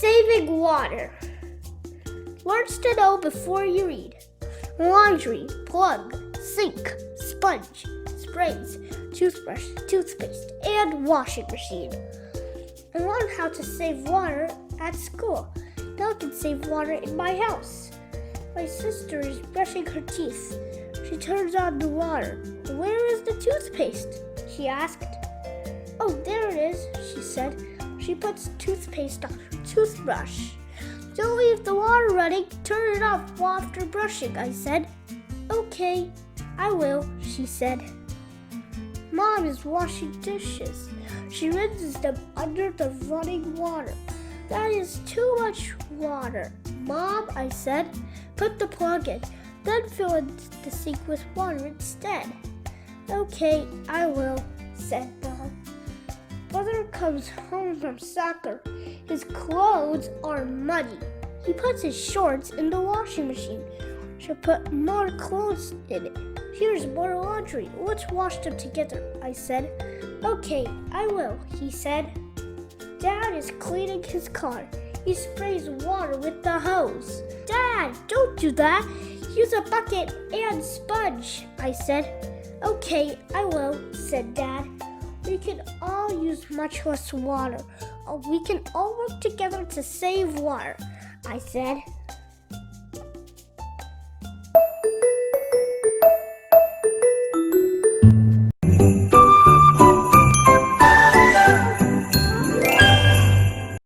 Saving water. Words to know before you read. Laundry, plug, sink, sponge, sprays, toothbrush, toothpaste, and washing machine. And learn how to save water at school. Now I can save water in my house. My sister is brushing her teeth. She turns on the water. Where is the toothpaste? She asked. Oh, there it is, she said. She puts toothpaste on her toothbrush. Don't leave the water running. Turn it off after brushing, I said. Okay, I will, she said. Mom is washing dishes. She rinses them under the running water. That is too much water. Mom, I said, put the plug in. Then fill in the sink with water instead. Okay, I will, said Mom. Brother comes home from soccer. His clothes are muddy. He puts his shorts in the washing machine. Should put more clothes in it. Here's more laundry. Let's wash them together, I said. Okay, I will, he said. Dad is cleaning his car. He sprays water with the hose. Dad, don't do that. Use a bucket and sponge, I said. Okay, I will, said Dad. We can all use much less water. We can all work together to save water, I said.